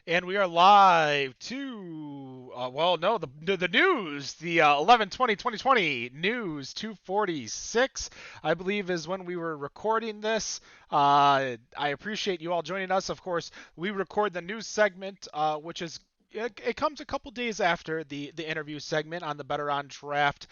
And we are live to, no, the news, the 11/20/2020 news 246, I believe is when we were recording this. I appreciate you all joining us. Of course, we record the news segment, which is it comes a couple days after the interview segment on the Better on Draft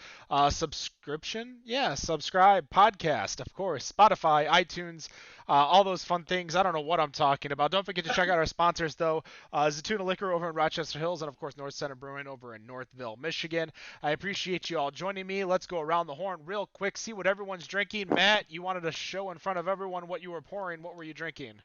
subscription. Yeah, subscribe podcast, of course, Spotify, iTunes, all those fun things. I don't know what I'm talking about. Don't forget to check out our sponsors, though. Zatuna Liquor over in Rochester Hills, and of course North Center Brewing over in Northville, Michigan. I appreciate you all joining me. Let's go around the horn real quick, see what everyone's drinking. Matt, you wanted to show in front of everyone what you were pouring. What were you drinking?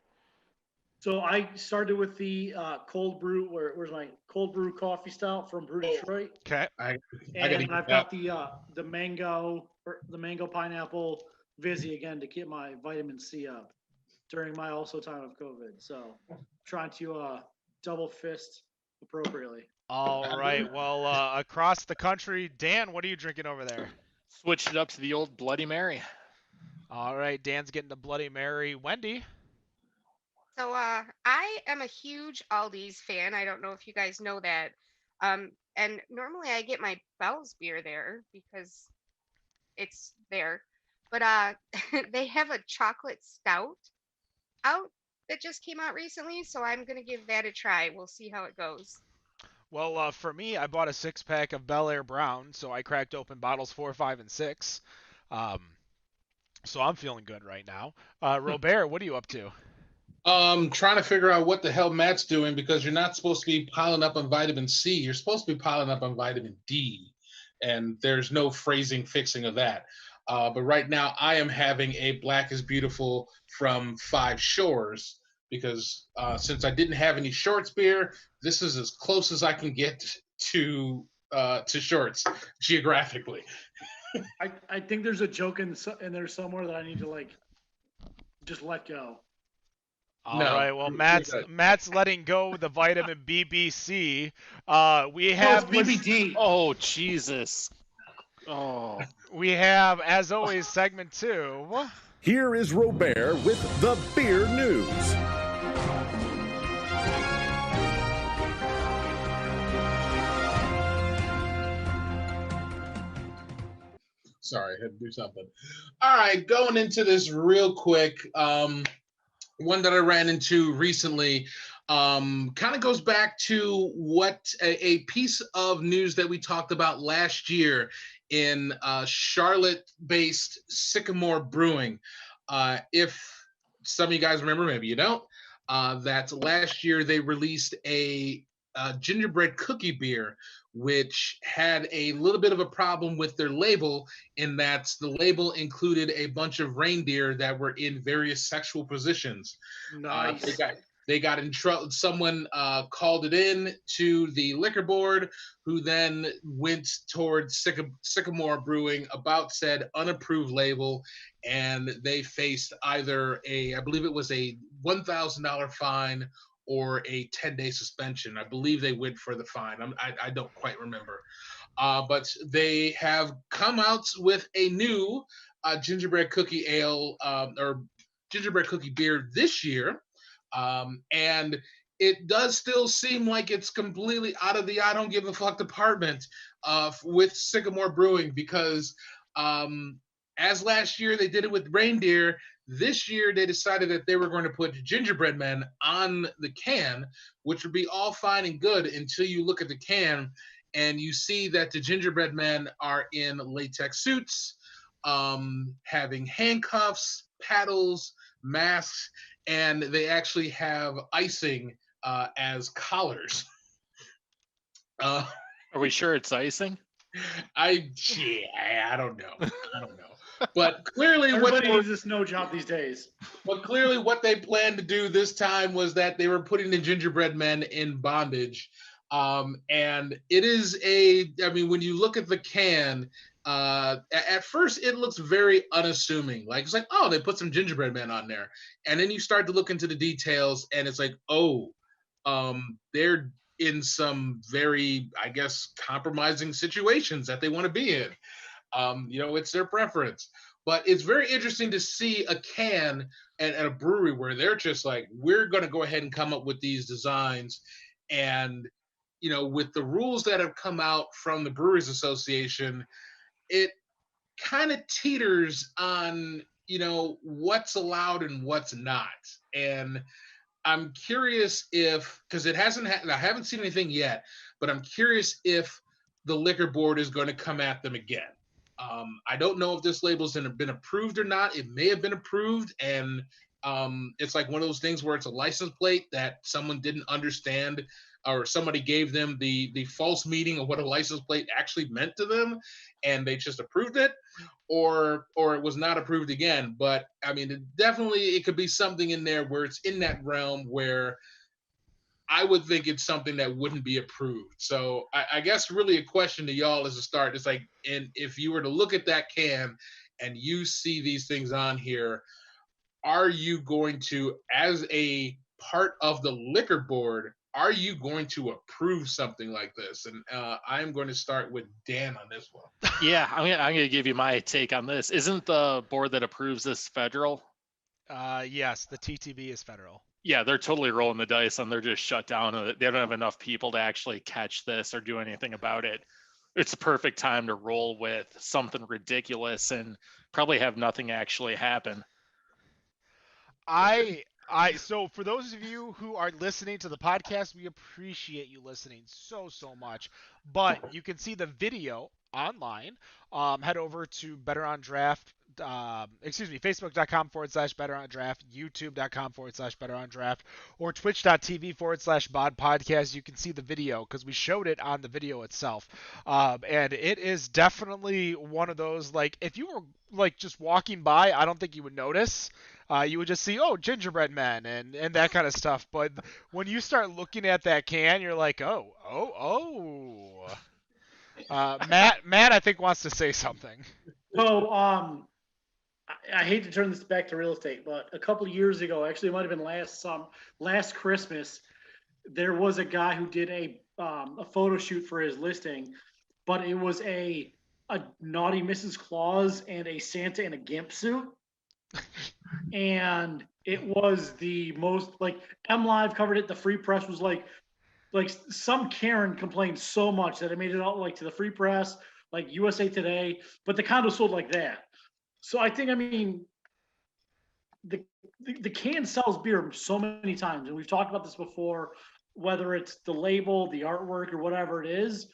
So I started with the cold brew. Where's my cold brew coffee stout from Brew Detroit, Okay. I I gotta and get I've that. got the mango pineapple Vizzy again to keep my vitamin C up during my also time of COVID. So trying to double fist appropriately. All right. Well, across the country, Dan, what are you drinking over there? Switched it up to the old Bloody Mary. All right, Dan's getting the Bloody Mary. Wendy. So I am a huge Aldi's fan. I don't know if you guys know that. And normally I get my Bell's beer there because it's there. But they have a chocolate stout out that just came out recently, so I'm gonna give that a try. We'll see how it goes. Well, for me, I bought a six-pack of Bel Air Brown, so I cracked open bottles 4, 5, and 6. Um, so I'm feeling good right now. Robert, what are you up to? Trying to figure out what the hell Matt's doing because you're not supposed to be piling up on vitamin C. You're supposed to be piling up on vitamin D, and there's no phrasing fixing of that. But right now, I am having a Black is Beautiful from Five Shores because since I didn't have any shorts beer, this is as close as I can get to shorts geographically. I think there's a joke in there somewhere that I need to just let go. All No, right. Well, you're good. Matt's letting go the vitamin BBC. We Oh, it's have BBD. Oh, Jesus. Oh. we have, as always, segment 2. Here is Robert with the Beer News. Sorry, I had to do something. All right, going into this real quick. One that I ran into recently kind of goes back to what a piece of news that we talked about last year in Charlotte-based Sycamore Brewing. If some of you guys remember, maybe you don't, that last year they released a gingerbread cookie beer, which had a little bit of a problem with their label in that the label included a bunch of reindeer that were in various sexual positions. Nice. They got in trouble. Someone called it in to the liquor board, who then went towards Sycamore Brewing about said unapproved label, and they faced either I believe it was a $1,000 fine or a 10-day suspension. I believe they went for the fine. I don't quite remember. But they have come out with a new gingerbread cookie ale or gingerbread cookie beer this year. And it does still seem like it's completely out of the I don't give a fuck department with Sycamore Brewing because as last year they did it with reindeer, this year they decided that they were going to put gingerbread men on the can, which would be all fine and good until you look at the can and you see that the gingerbread men are in latex suits, having handcuffs, paddles, masks, and they actually have icing as collars. Are we sure it's icing? I don't know. But clearly, Everybody needs a snow job these days. what they planned to do this time was that they were putting the gingerbread men in bondage. And it is I mean, when you look at the can, at first it looks very unassuming. Like it's like, oh, they put some gingerbread men on there, and then you start to look into the details, and it's like, oh, they're in some very, I guess, compromising situations that they want to be in. It's their preference. But it's very interesting to see a can at a brewery where they're just like, we're going to go ahead and come up with these designs. And, with the rules that have come out from the Brewers Association, it kind of teeters on, what's allowed and what's not. And I'm curious if, because I haven't seen anything yet, but I'm curious if the liquor board is going to come at them again. I don't know if this label's been approved or not. It may have been approved, and it's like one of those things where it's a license plate that someone didn't understand, or somebody gave them the false meaning of what a license plate actually meant to them, and they just approved it, or it was not approved again. But I mean, it could be something in there where it's in that realm where I would think it's something that wouldn't be approved. So I guess really a question to y'all as a start is like, and if you were to look at that can and you see these things on here, are you going to, as a part of the liquor board, are you going to approve something like this? And I'm going to start with Dan on this one. Yeah, I'm gonna give you my take on this. Isn't the board that approves this federal? Yes, the TTB is federal. Yeah, they're totally rolling the dice and they're just shut down. They don't have enough people to actually catch this or do anything about it. It's the perfect time to roll with something ridiculous and probably have nothing actually happen. So for those of you who are listening to the podcast, we appreciate you listening so much. But you can see the video online. Head over to Better on Draft. Facebook.com/Better on Draft, YouTube.com/Better on Draft, or Twitch.tv/Bod Podcast. You can see the video because we showed it on the video itself. And it is definitely one of those, like, if you were like just walking by, I don't think you would notice. You would just see, oh, gingerbread men and that kind of stuff. But when you start looking at that can, you're like, oh. Matt, I think wants to say something. So, I hate to turn this back to real estate, but a couple of years ago, actually, it might have been last Christmas, there was a guy who did a photo shoot for his listing, but it was a naughty Mrs. Claus and a Santa in a gimp suit. And it was the most, like, M Live covered it. The Free Press was like some Karen complained so much that it made it out like to the Free Press, like USA Today, but the condo sold like that. So I think, I mean, the can sells beer so many times, and we've talked about this before, whether it's the label, the artwork, or whatever it is.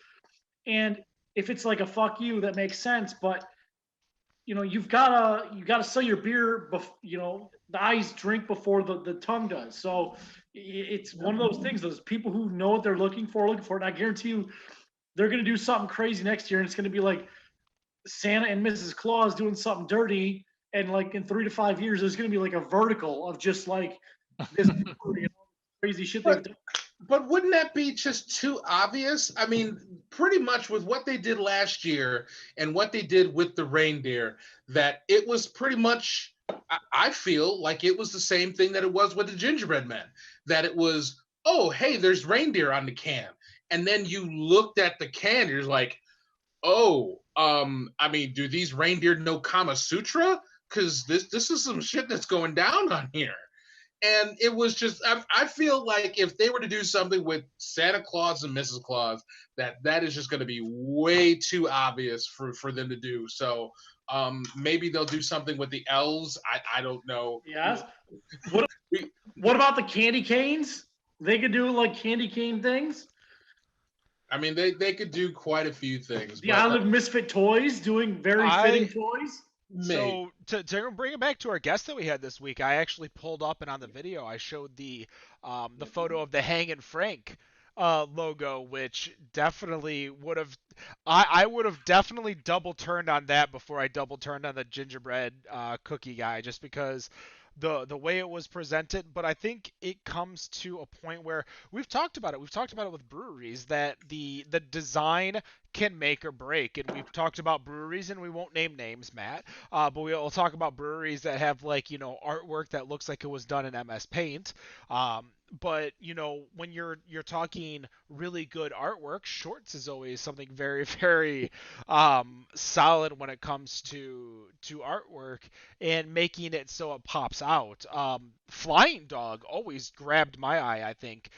And if it's like a fuck you, that makes sense, but you've gotta sell your beer. The eyes drink before the tongue does. So it's one of those things. Those people who know what they're looking for it. And I guarantee you, they're gonna do something crazy next year, and it's gonna be like Santa and Mrs. Claus doing something dirty. And like in 3 to 5 years, there's gonna be like a vertical of just like this crazy shit they've done. But wouldn't that be just too obvious? I mean, pretty much with what they did last year and what they did with the reindeer, that it was pretty much, I feel like it was the same thing that it was with the gingerbread men. That it was, oh, hey, there's reindeer on the can. And then you looked at the can, you're like, oh, I mean, do these reindeer know Kama Sutra? Because this is some shit that's going down on here. And it was just, I feel like if they were to do something with Santa Claus and Mrs. Claus, that is just going to be way too obvious for them to do. So maybe they'll do something with the elves. I don't know. Yes. What about the candy canes? They could do like candy cane things. I mean, they could do quite a few things. The Isle of Misfit Toys doing very fitting toys. So to bring it back to our guest that we had this week, I actually pulled up and on the video I showed the photo of the Hang and Frank logo, which definitely would have I would have definitely double turned on that before I double turned on the gingerbread cookie guy, just because the way it was presented. But I think it comes to a point where we've talked about it. We've talked about it with breweries, that the design can make or break. And we've talked about breweries, and we won't name names, Matt, but we'll talk about breweries that have, like, artwork that looks like it was done in MS Paint. but when you're talking really good artwork, shorts is always something very very solid when it comes to artwork and making it so it pops out. Flying Dog always grabbed my eye, I think,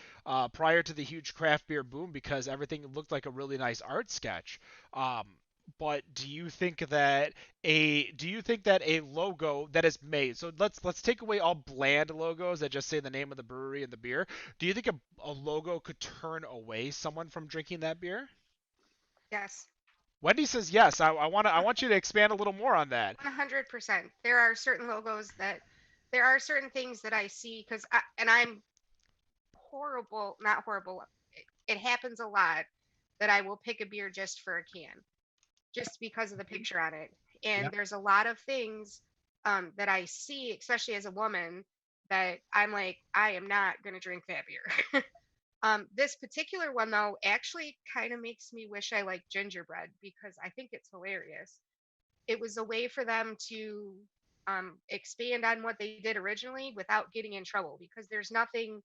prior to the huge craft beer boom, because everything looked like a really nice art sketch. But do you think that a logo that is made, so let's take away all bland logos that just say the name of the brewery and the beer, do you think a logo could turn away someone from drinking that beer? Yes. Wendy says yes. I want you to expand a little more on that. 100%. There are certain logos that there are certain things that I see because and I'm horrible, not horrible. It happens a lot that I will pick a beer just for a can, just because of the picture on it. Yeah. And there's a lot of things that I see, especially as a woman, that I'm like, I am not going to drink that beer. This particular one, though, actually kind of makes me wish I liked gingerbread because I think it's hilarious. It was a way for them to expand on what they did originally without getting in trouble because there's nothing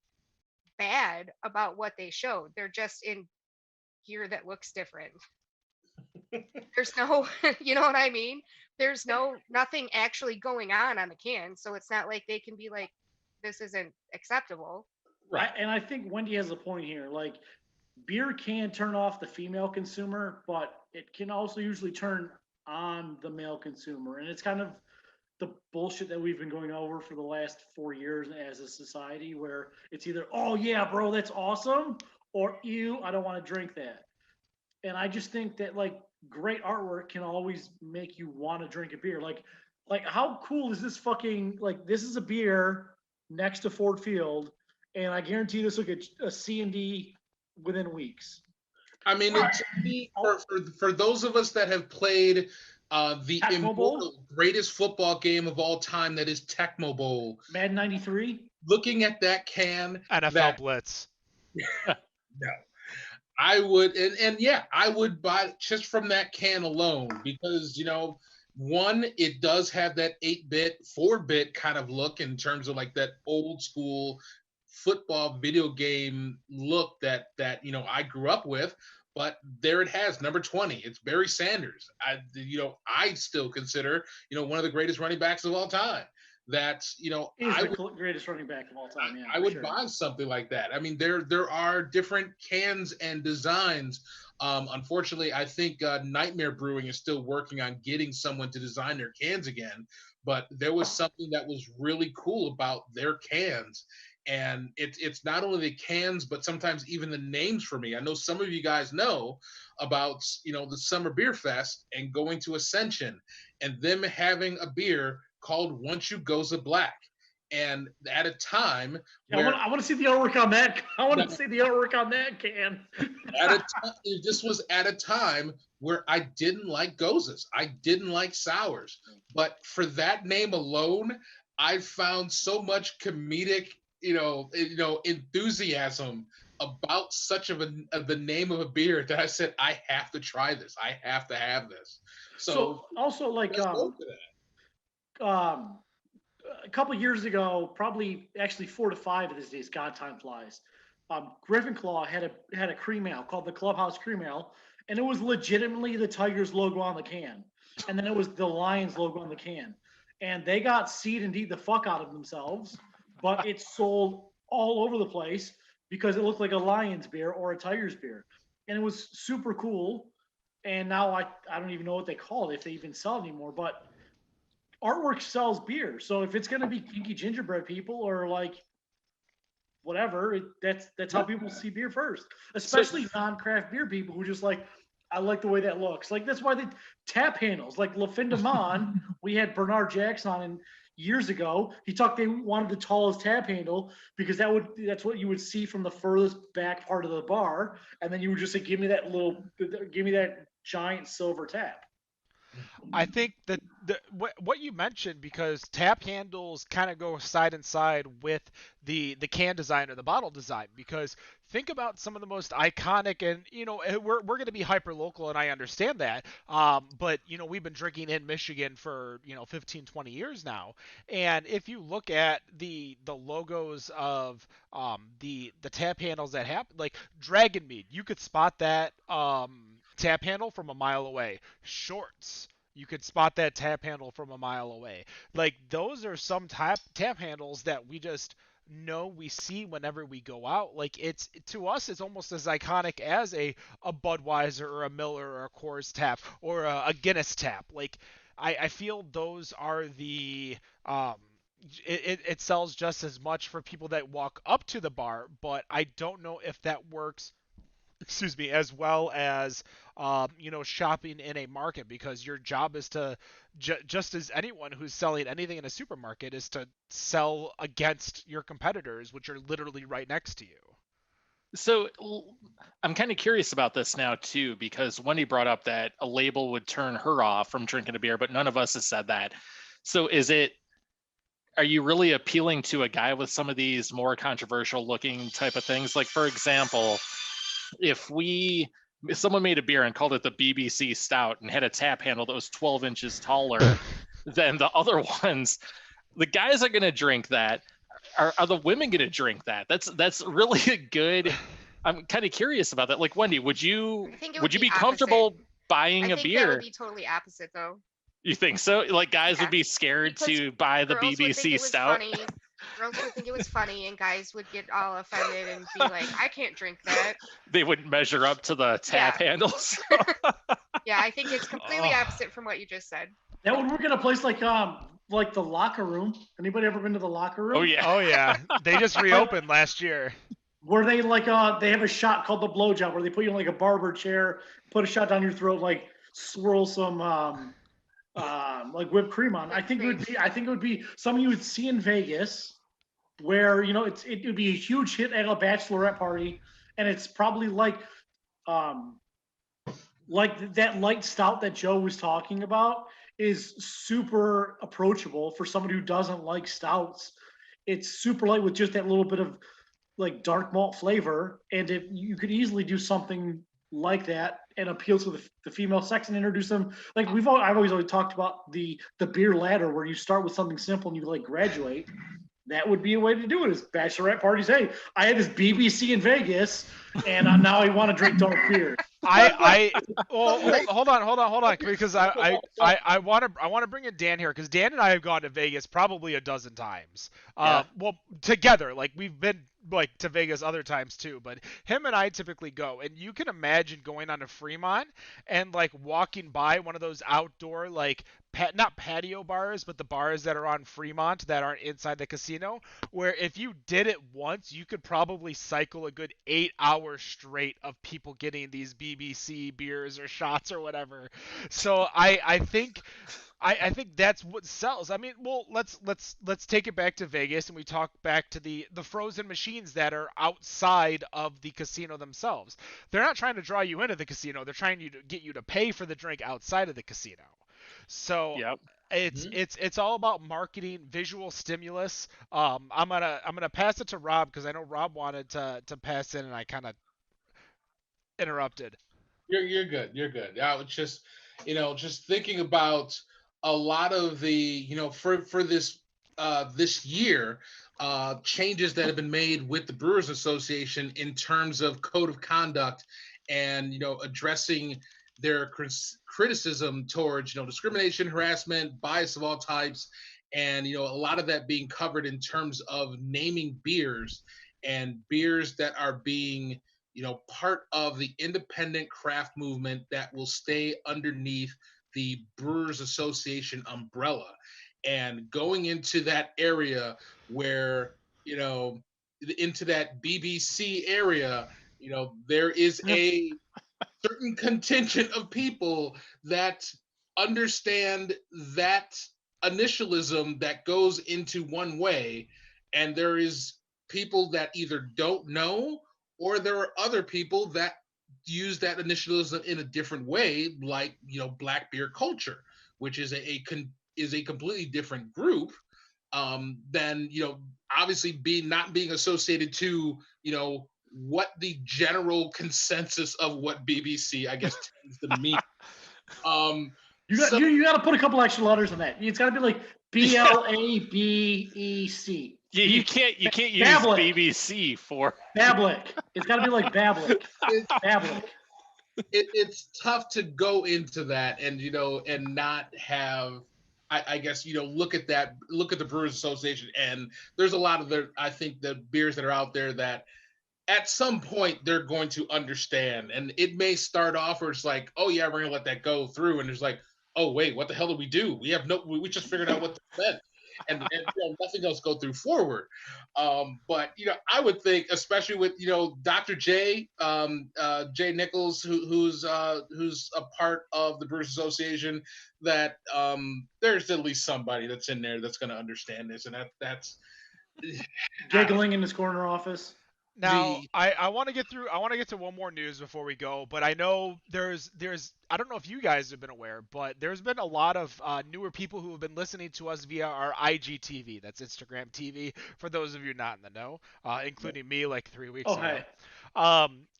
bad about what they showed. They're just in gear that looks different. There's no, you know what I mean? There's nothing actually going on the can. So it's not like they can be like, this isn't acceptable. Right. And I think Wendy has a point here. Like, beer can turn off the female consumer, but it can also usually turn on the male consumer. And it's kind of the bullshit that we've been going over for the last 4 years as a society, where it's either, oh yeah, bro, that's awesome, or ew, I don't want to drink that. And I just think that like great artwork can always make you want to drink a beer. Like how cool is this fucking like this is a beer next to Ford Field, and I guarantee this will get a C and D within weeks. I mean, to me, for those of us that have played the Tecmo Bowl, immortal greatest football game of all time, that is Tecmo Bowl, Madden '93. looking at that can, NFL that Blitz. no, I would, and yeah, I would buy just from that can alone because one, it does have that 8-bit, 4-bit kind of look in terms of like that old school football video game look that I grew up with. But there it has number 20. It's Barry Sanders. I still consider one of the greatest running backs of all time. That's Is the greatest running back of all time. Yeah, I would sure. buy something like that. I mean, there are different cans and designs. Unfortunately, I think Nightmare Brewing is still working on getting someone to design their cans again. But there was something that was really cool about their cans, and it's not only the cans, but sometimes even the names for me. I know some of you guys know about the Summer Beer Fest and going to Ascension, and them having a beer called Once You Goes a Black. And at a time where I want to see the artwork on that. I want to see the artwork on that can. this was at a time where I didn't like gozas, I didn't like sours, but for that name alone, I found so much comedic, enthusiasm about such of the name of a beer that I said I have to try this. I have to have this. So also like a couple years ago, probably actually 4 to 5 of these days, God time flies. Griffin Claw had a cream ale called the Clubhouse Cream Ale, and it was legitimately the Tigers logo on the can, and then it was the Lions logo on the can, and they got seed and D the fuck out of themselves, but it sold all over the place because it looked like a Lions beer or a Tigers beer, and it was super cool. And now I don't even know what they call it, if they even sell it anymore, but artwork sells beer. So if it's going to be kinky gingerbread people or like whatever, that's how people see beer first, especially non-craft beer people who just like, I like the way that looks. Like that's why the tap handles, like La Fin de Man, we had Bernard Jackson on years ago. He talked they wanted the tallest tap handle because that's what you would see from the furthest back part of the bar, and then you would just say, give me that giant silver tap. I think that what you mentioned, because tap handles kind of go side and side with the can design or the bottle design, because think about some of the most iconic, and we're going to be hyper local, and I understand that, but we've been drinking in Michigan for 15 20 years now, and if you look at the logos of the tap handles that happen, like Dragon Mead, you could spot that tap handle from a mile away. Shorts, you could spot that tap handle from a mile away. Like, those are some tap handles that we just know we see whenever we go out. Like, it's, to us, it's almost as iconic as a Budweiser or a Miller or a Coors tap or a Guinness tap. Like, I feel those are the it sells just as much for people that walk up to the bar, but I don't know if that works, excuse me, as well as shopping in a market, because your job is to just as anyone who's selling anything in a supermarket is to sell against your competitors, which are literally right next to you. So I'm kind of curious about this now too, because Wendy brought up that a label would turn her off from drinking a beer, but none of us has said that. So are you really appealing to a guy with some of these more controversial looking type of things? Like, for example, if someone made a beer and called it the BBC Stout and had a tap handle that was 12 inches taller than the other ones, the guys are going to drink that. Are the women going to drink that? That's really a good. I'm kind of curious about that. Like, Wendy, would you I think it would would you be be opposite. comfortable buying I a think that would beer? be totally opposite, though. You think so? Like, guys Yeah, would be scared because to buy the girls would think BBC it was Stout? funny. Girls would think it was funny, and guys would get all offended and be like, "I can't drink that." They wouldn't measure up to the tap Yeah. handles. Yeah, I think it's completely opposite from what you just said. That would work in a place like the locker room. Anybody ever been to the locker room? Oh yeah. Oh yeah, they just reopened last year. Where they they have a shot called the blowjob, where they put you in like a barber chair, put a shot down your throat, like swirl some like whipped cream on. I think it would be something you would see in Vegas, where it would be a huge hit at a bachelorette party, and it's probably um like that light stout that Joe was talking about is super approachable for somebody who doesn't like stouts. It's super light with just that little bit of like dark malt flavor, and if you could easily do something like that and appeal to the female sex and introduce them, like I've always talked about the beer ladder, where you start with something simple and you like graduate. That would be a way to do it, is bachelorette parties. Hey, I had this BBC in Vegas, and now I want to drink dark beer. Hold on, because I want to bring in Dan here, because Dan and I have gone to Vegas probably a dozen times. Yeah. Well, together, like we've been like to Vegas other times too, but him and I typically go, and you can imagine going on to Fremont and like walking by one of those outdoor like not patio bars, but the bars that are on Fremont that aren't inside the casino, where if you did it once, you could probably cycle a good 8 hours straight of people getting these BBC beers or shots or whatever. So I think that's what sells. I mean, well, let's take it back to Vegas, and we talk back to the frozen machines that are outside of the casino themselves. They're not trying to draw you into the casino. They're trying to get you to pay for the drink outside of the casino. So Yep. it's all about marketing, visual stimulus. I'm gonna pass it to Rob, because I know Rob wanted to pass in, and I kind of interrupted. You're good. You're good. I was just, just thinking about a lot of the, for this year, changes that have been made with the Brewers Association in terms of code of conduct, and addressing their criticism towards discrimination, harassment, bias of all types, and a lot of that being covered in terms of naming beers, and beers that are being part of the independent craft movement that will stay underneath the Brewers Association umbrella. And going into that area where, into that BBC area, there is a certain contingent of people that understand that initialism that goes into one way, and there is people that either don't know, or there are other people that use that initialism in a different way, like black beer culture. which is is a completely different group, than obviously not being associated to what the general consensus of what BBC I guess tends to mean. You got So you got to put a couple extra letters in that. It's got to be like BLABEC. You can't use Bablick. BBC for Bablick. It's got to be like Bablick. it, Bablick. it's tough to go into that and and not have I guess look at the Brewers Association, and there's a lot of I think the beers that are out there that at some point they're going to understand, and it may start off where it's like, oh yeah, we're gonna let that go through, and it's like, oh wait, what the hell did we do? We just figured out what that meant, and nothing else go through forward. But I would think, especially with Dr. J, Jay Nichols, who's a part of the Brewers Association, that there's at least somebody that's in there that's going to understand this, and that's Giggling in his corner office. Now, I want to get to one more news before we go, but I know there's I don't know if you guys have been aware, but there's been a lot of newer people who have been listening to us via our IGTV. That's Instagram TV, for those of you not in the know, including me like 3 weeks ago. Hey.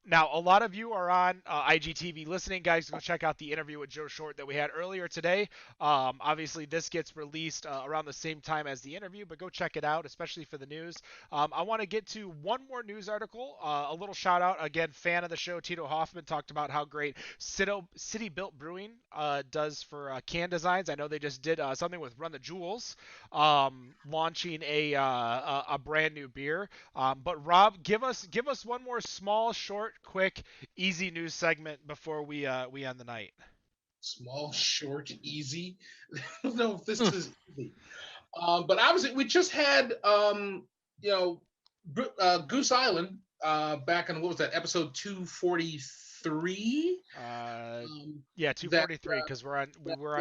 Now, a lot of you are on IGTV listening, guys. Go check out the interview with Joe Short that we had earlier today. Obviously, this gets released around the same time as the interview, but go check it out, especially for the news. I want to get to one more news article. A little shout out, again, fan of the show, Tito Hoffman, talked about how great City Built Brewing does for can designs. I know they just did something with Run the Jewels, launching a brand new beer. But Rob, give us one more small, short, quick, easy news segment before we end the night. Small, short, easy. I don't know if this is easy. But obviously, we just had Goose Island back in, what was that, episode 243? Yeah, 243, because we were on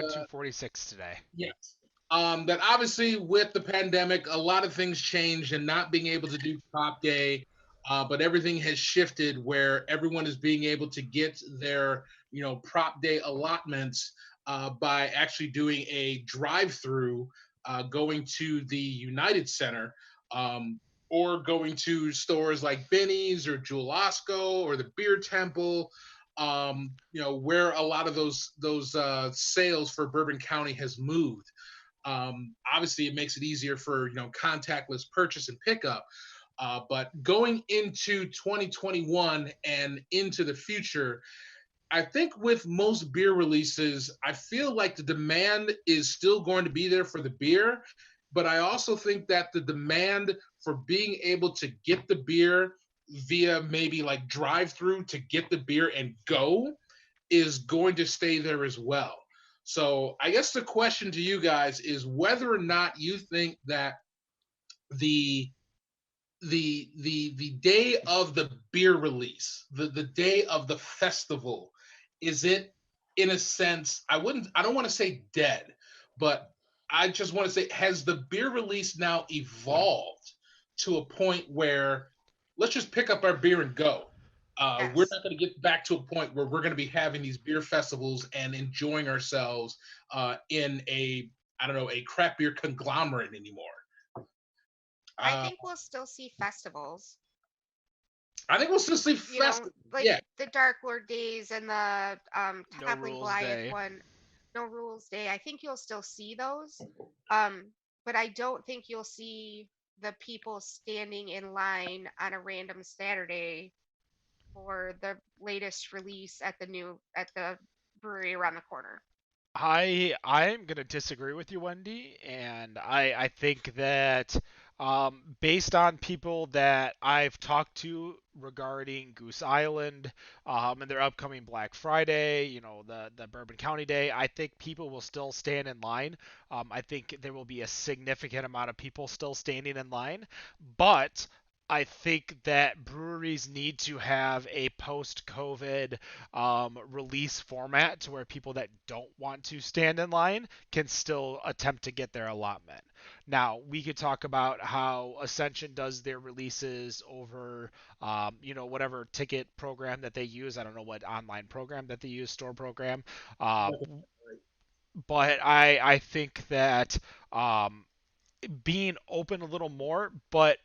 246 today. Yes. That obviously with the pandemic, a lot of things changed, and not being able to do Prop Day, but everything has shifted where everyone is being able to get their Prop Day allotments by actually doing a drive-through, going to the United Center, or going to stores like Benny's or Jewel Osco or the Beer Temple, where a lot of those sales for Bourbon County has moved. Obviously, it makes it easier for contactless purchase and pickup. But going into 2021 and into the future, I think with most beer releases, I feel like the demand is still going to be there for the beer, but I also think that the demand for being able to get the beer via maybe like drive-through to get the beer and go is going to stay there as well. So I guess the question to you guys is whether or not you think that the day of the beer release, the day of the festival, is it, in a sense, I don't want to say dead, but I just want to say, has the beer release now evolved to a point where let's just pick up our beer and go? Yes. We're not going to get back to a point where we're going to be having these beer festivals and enjoying ourselves in a craft beer conglomerate anymore. I think we'll still see festivals. I think we'll still see festivals. Like the Dark Lord Days and the Toppling Goliath one, No Rules Day. I think you'll still see those, but I don't think you'll see the people standing in line on a random Saturday for the latest release at the brewery around the corner. I'm gonna disagree with you, Wendy, and I think that based on people that I've talked to regarding Goose Island, and their upcoming Black Friday, the Bourbon County Day, I think people will still stand in line. I think there will be a significant amount of people still standing in line, but I think that breweries need to have a post-COVID release format to where people that don't want to stand in line can still attempt to get their allotment. Now, we could talk about how Ascension does their releases over, whatever ticket program that they use. I don't know what online program that they use, store program. but I think that being open a little more, but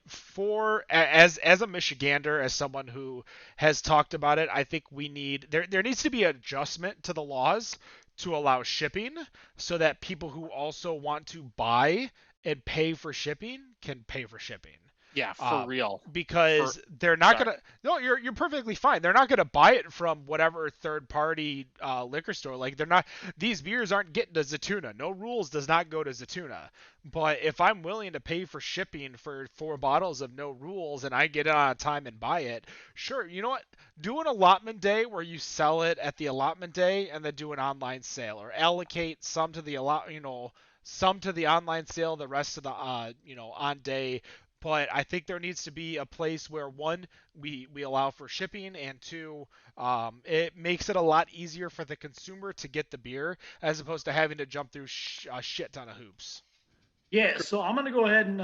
as a Michigander, as someone who has talked about it, I think there needs to be an adjustment to the laws to allow shipping so that people who also want to buy and pay for shipping can pay for shipping. Yeah, for Uh, real. For because they're not sorry. gonna. No, you're perfectly fine. They're not gonna buy it from whatever third party liquor store. Like they're not. These beers aren't getting to Zatuna. No Rules does not go to Zatuna. But if I'm willing to pay for shipping for 4 bottles of No Rules and I get it on time and buy it, sure. You know what? Do an allotment day where you sell it at the allotment day and then do an online sale, or allocate some to the some to the online sale, the rest of the on day. But I think there needs to be a place where, one, we allow for shipping, and two, it makes it a lot easier for the consumer to get the beer as opposed to having to jump through a shit ton of hoops. Yeah, so I'm gonna go ahead and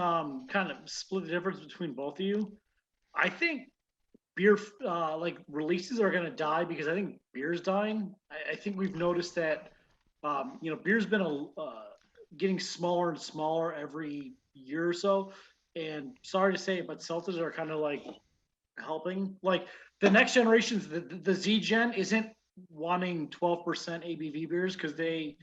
kind of split the difference between both of you. I think beer like releases are gonna die because I think beer's dying. I think we've noticed that beer's been getting smaller and smaller every year or so. And sorry to say it, but seltzers are kind of like helping. Like the next generations, the Z Gen isn't wanting 12% ABV beers because they're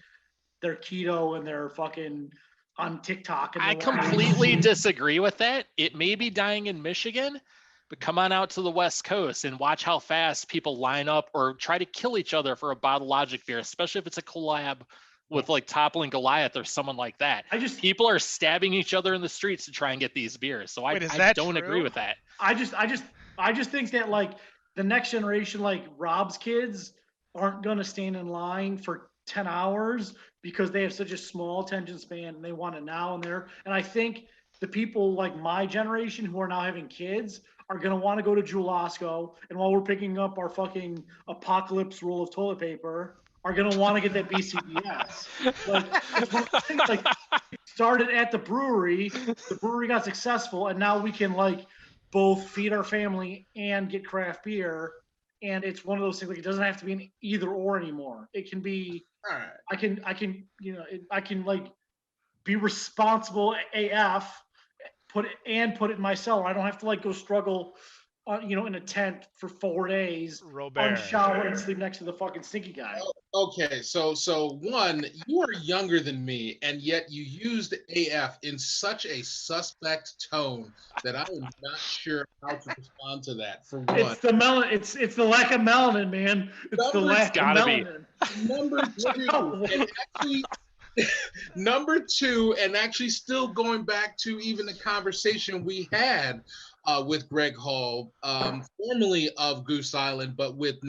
keto and they're fucking on TikTok and they I want completely disagree with that. It may be dying in Michigan, but come on out to the West Coast and watch how fast people line up or try to kill each other for a bottle Logic beer, especially if it's a collab with like Toppling Goliath or someone like that. People are stabbing each other in the streets to try and get these beers. So Wait, is I that don't agree true? with that. I just think that like the next generation, like Rob's kids, aren't gonna stand in line for 10 hours because they have such a small attention span and they want it now and there. And I think the people like my generation who are now having kids are gonna want to go to Jewel Osco, and while we're picking up our fucking apocalypse roll of toilet paper, are gonna want to get that BCBS. Like it's one of those things like started at the brewery got successful, and now we can like both feed our family and get craft beer. And it's one of those things like it doesn't have to be an either or anymore. It can be All right. I can like be responsible AF, put it in my cellar. I don't have to like go struggle in a tent for 4 days, Robert. unshowered and sleep next to the fucking stinky guy. Okay, so one, you are younger than me, and yet you used AF in such a suspect tone that I am not sure how to respond to that. For one, It's the melanin. It's the lack of melanin, man. It's the lack of gotta be. melanin. number two, and actually, number two, and actually still going back to even the conversation we had with Greg Hall, formerly of Goose Island, but with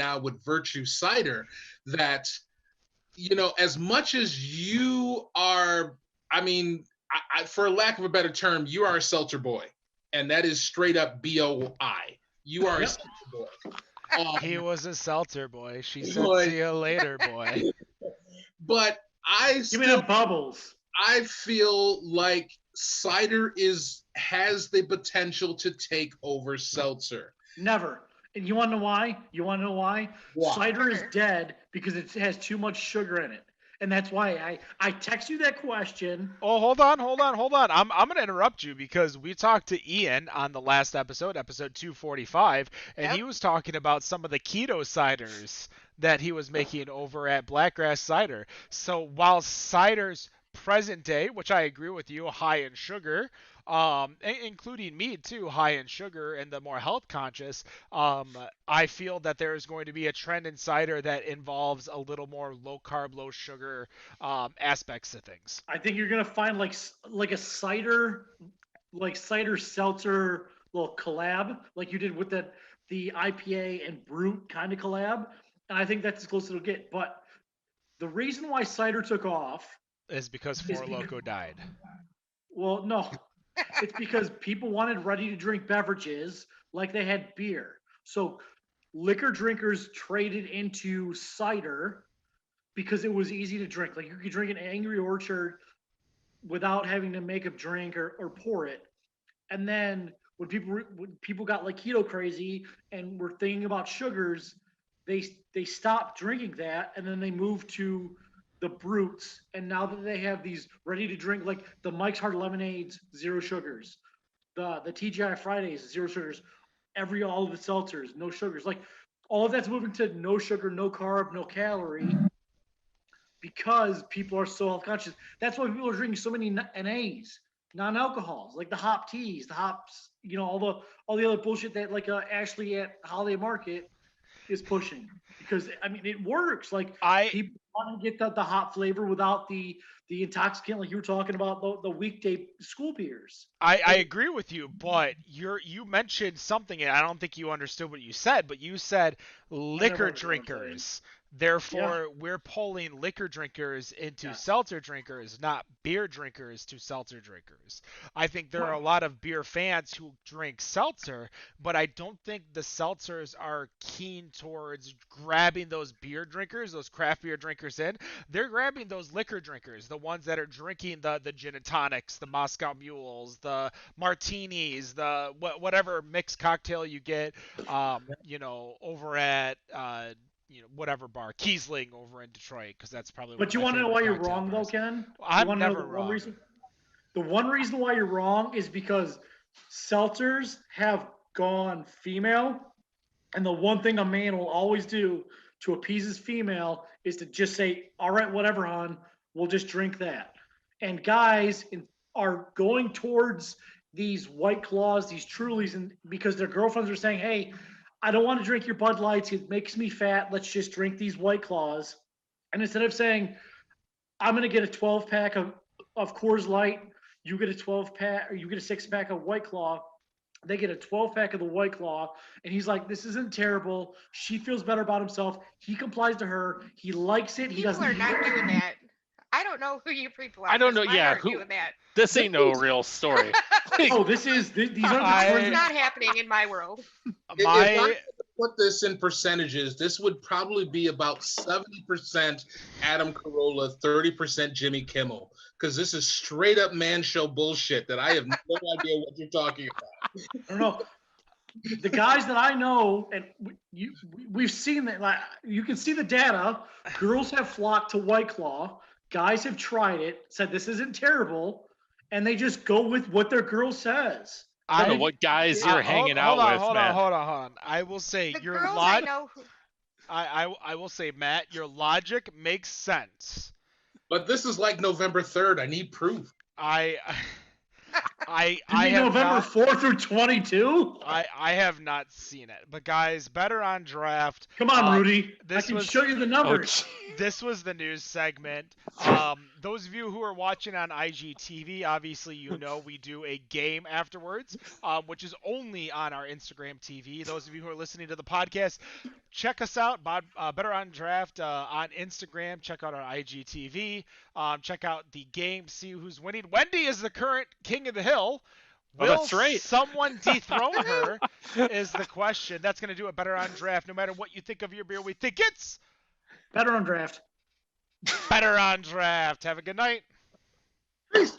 Virtue Cider, that as much as you are, I mean, for lack of a better term, you are a seltzer boy, and that is straight up BOI. You are a seltzer boy. He was a seltzer boy. She said, "See you later, boy." But give me the bubbles. I feel like cider has the potential to take over seltzer. Never. And you want to know why? Why? Cider is dead because it has too much sugar in it. And that's why I text you that question. Oh, hold on. I'm gonna interrupt you because we talked to Ian on the last episode 245, and he was talking about some of the keto ciders that he was making over at Blackgrass Cider. So while ciders present day, which I agree with you, high in sugar, including me too, high in sugar and the more health conscious, I feel that there is going to be a trend in cider that involves a little more low carb, low sugar aspects to things. I think you're gonna find like a cider seltzer little collab, like you did with the IPA and brute kind of collab. And I think that's as close as it'll get. But the reason why cider took off is because Four Loko died. Well, no. It's because people wanted ready to drink beverages like they had beer. So liquor drinkers traded into cider because it was easy to drink. Like you could drink an Angry Orchard without having to make a drink or pour it. And then when people got like keto crazy and were thinking about sugars, they stopped drinking that, and then they moved to the Brutes, and now that they have these ready to drink, like the Mike's Hard Lemonades, 0 sugars, the TGI Fridays, 0 sugars, all of the seltzers, no sugars. Like all of that's moving to no sugar, no carb, no calorie because people are so health conscious. That's why people are drinking so many NAs, non-alcohols, like the hop teas, the hops, all the other bullshit that like Ashley at Holiday Market is pushing. Because I mean, it works. Like people want to get the hop flavor without the intoxicant, like you were talking about the weekday school beers. I agree with you, but you mentioned something, and I don't think you understood what you said, but you said liquor drinkers. Therefore, we're pulling liquor drinkers into seltzer drinkers, not beer drinkers to seltzer drinkers. I think there are a lot of beer fans who drink seltzer, but I don't think the seltzers are keen towards grabbing those beer drinkers, those craft beer drinkers in. They're grabbing those liquor drinkers, the ones that are drinking the gin and tonics, the Moscow Mules, the martinis, the whatever mixed cocktail you get, over at whatever bar, Kiesling over in Detroit, because that's probably. But you want to know why you're wrong, though, Ken? I'm never wrong. The one reason why you're wrong is because seltzers have gone female, and the one thing a man will always do to appease his female is to just say, "All right, whatever, hon, we'll just drink that." And guys are going towards these White Claws, these Trulies, and because their girlfriends are saying, "Hey, I don't want to drink your Bud Lights. It makes me fat. Let's just drink these White Claws." And instead of saying, "I'm going to get a 12 pack of Coors Light, you get a 12 pack, or you get a 6 pack of White Claw," they get a 12 pack of the White Claw. And he's like, "This isn't terrible." She feels better about himself. He complies to her. He likes it. People are not doing that. I don't know who you people are. I don't know. Yeah, doing that. This ain't no real story. These are it's not happening in my world. If I put this in percentages, this would probably be about 70% Adam Carolla, 30% Jimmy Kimmel, because this is straight up man show bullshit that I have no idea what you're talking about. I don't know. The guys that I know, and we've seen that. Like, you can see the data. Girls have flocked to White Claw. Guys have tried it, said this isn't terrible, and they just go with what their girl says. I don't know what guys you're hanging out with, hold man. on. I will say I will say, Matt, your logic makes sense. But this is like November 3rd. I need proof. I November 4th through 22. I have not seen it, but guys, better on draft. Come on, Rudy. I can show you the numbers. This was the news segment. Those of you who are watching on IGTV, obviously you know we do a game afterwards, which is only on our Instagram TV. Those of you who are listening to the podcast, check us out. Better on Draft on Instagram. Check out our IGTV. Check out the game. See who's winning. Wendy is the current king of the hill. Will someone dethrone her is the question. That's going to do it. Better on Draft. No matter what you think of your beer, we think it's Better on Draft. Better on Draft. Have a good night. Peace.